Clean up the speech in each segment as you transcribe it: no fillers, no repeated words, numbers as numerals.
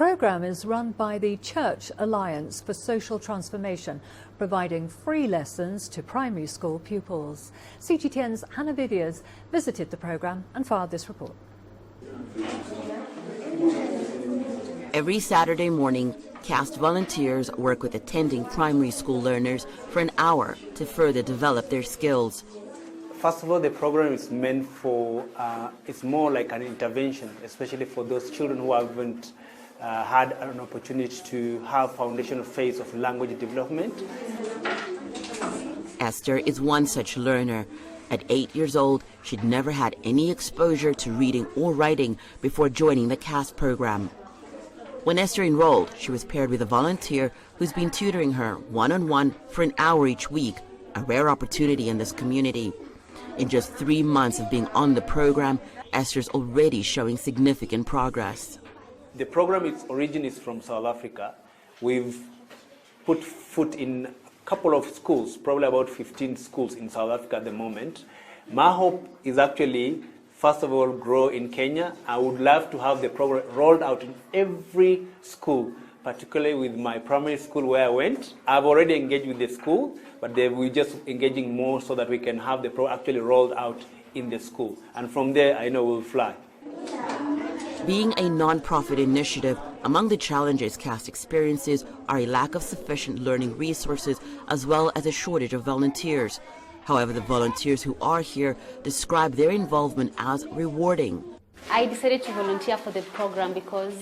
programme is run by the Church Alliance for Social Transformation, providing free lessons to primary school pupils. CGTN's Hannah Viviers visited the programme and filed this report. Every Saturday morning, CAST volunteers work with attending primary school learners for an hour to further develop their skills. First of all, the program is meant for, it's more like an intervention, especially for those children who haven't had an opportunity to have foundational phase of language development. Esther is one such learner. At 8 years old, she'd never had any exposure to reading or writing before joining the CAST program. When Esther enrolled, she was paired with a volunteer who's been tutoring her one-on-one for an hour each week, a rare opportunity in this community. In just 3 months of being on the program, Esther's already showing significant progress. The program, its origin is from South Africa. We've put foot in a couple of schools, probably about 15 schools in South Africa at the moment. My hope is actually, first of all, grow in Kenya. I would love to have the program rolled out in every school, particularly with my primary school where I went. I've already engaged with the school, but we're just engaging more so that we can have the program actually rolled out in the school. And from there, I know we'll fly. Being a non-profit initiative, among the challenges CAST experiences are a lack of sufficient learning resources as well as a shortage of volunteers. However, the volunteers who are here describe their involvement as rewarding. I decided to volunteer for the program because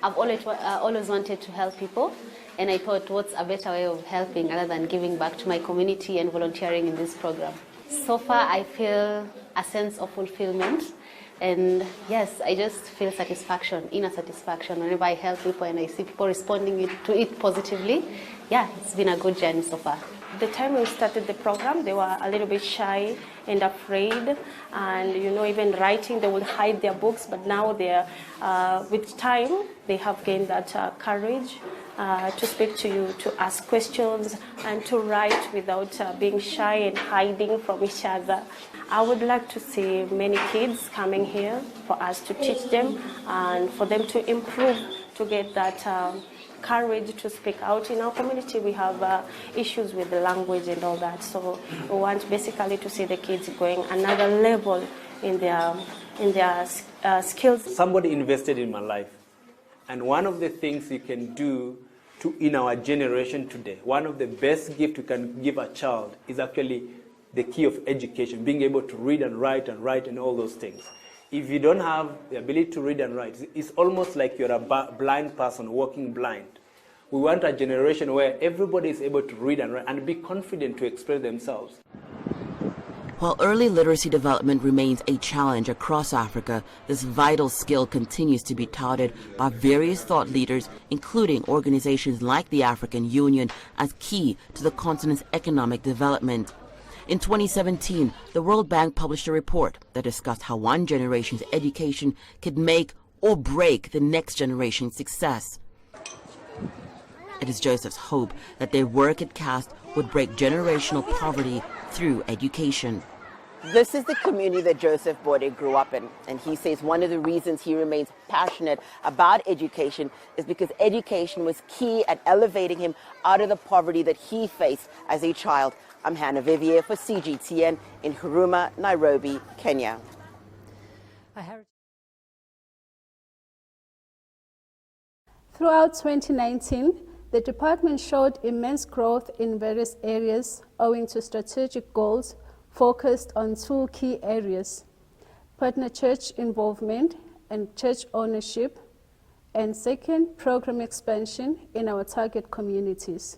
I've always wanted to help people, and I thought, what's a better way of helping other than giving back to my community and volunteering in this program. So far, I feel a sense of fulfillment, and yes, I just feel satisfaction, inner satisfaction, whenever I help people and I see people responding to it positively. Yeah, it's been a good journey so far. The time we started the program, they were a little bit shy and afraid, and even writing, they would hide their books. But now with time, they have gained that courage to speak to you, to ask questions, and to write without being shy and hiding from each other. I would like to see many kids coming here for us to teach them and for them to improve, to get that courage to speak out. In our community, we have issues with the language and all that, so we want basically to see the kids going another level in their skills. Somebody invested in my life, and one of the things you can do in our generation today, one of the best gifts you can give a child is actually the key of education, being able to read and write and all those things. If you don't have the ability to read and write, it's almost like you're a blind person walking blind. We want a generation where everybody is able to read and write and be confident to express themselves. While early literacy development remains a challenge across Africa, this vital skill continues to be touted by various thought leaders, including organizations like the African Union, as key to the continent's economic development. In 2017, the World Bank published a report that discussed how one generation's education could make or break the next generation's success. It is Joseph's hope that their work at CAST would break generational poverty through education. This is the community that Joseph Bode grew up in, and he says one of the reasons he remains passionate about education is because education was key at elevating him out of the poverty that he faced as a child. I'm Hannah Vivier for CGTN in Huruma, Nairobi, Kenya. Throughout 2019, the department showed immense growth in various areas owing to strategic goals focused on 2 key areas: partner church involvement and church ownership, and second, program expansion in our target communities.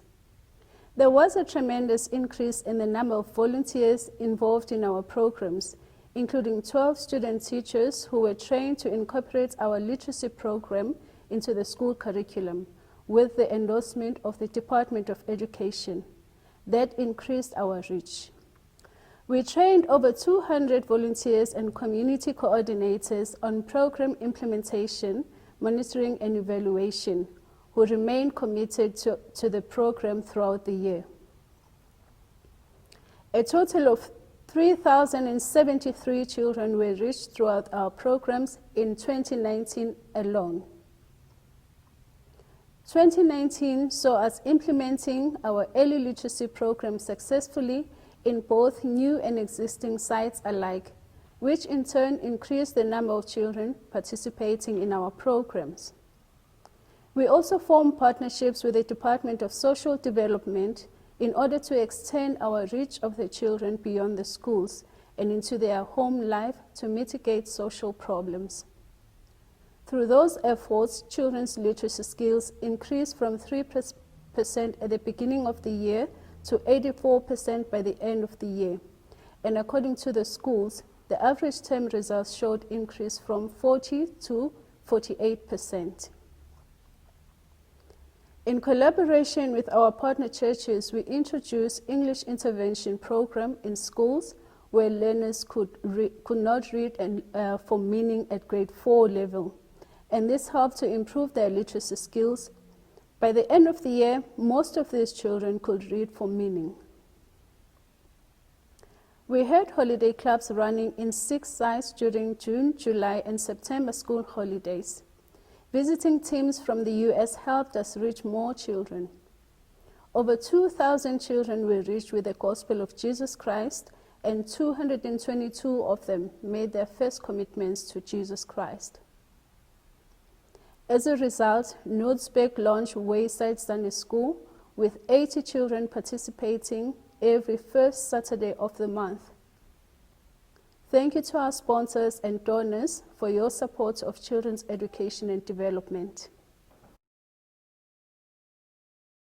There was a tremendous increase in the number of volunteers involved in our programs, including 12 student teachers who were trained to incorporate our literacy program into the school curriculum with the endorsement of the Department of Education. That increased our reach. We trained over 200 volunteers and community coordinators on program implementation, monitoring and evaluation, who remain committed to the program throughout the year. A total of 3,073 children were reached throughout our programs in 2019 alone. 2019 saw us implementing our early literacy program successfully in both new and existing sites alike, which in turn increased the number of children participating in our programs. We also formed partnerships with the Department of Social Development in order to extend our reach of the children beyond the schools and into their home life to mitigate social problems. Through those efforts, children's literacy skills increased from 3% at the beginning of the year to 84% by the end of the year. And according to the schools, the average term results showed increase from 40 to 48%. In collaboration with our partner churches, we introduced English intervention program in schools where learners could not read for meaning at grade 4 level. And this helped to improve their literacy skills. By the end of the year, most of these children could read for meaning. We had holiday clubs running in 6 sites during June, July, and September school holidays. Visiting teams from the US helped us reach more children. Over 2,000 children were reached with the gospel of Jesus Christ, and 222 of them made their first commitments to Jesus Christ. As a result, Noordsburg launched Wayside Sunday School with 80 children participating every first Saturday of the month. Thank you to our sponsors and donors for your support of children's education and development.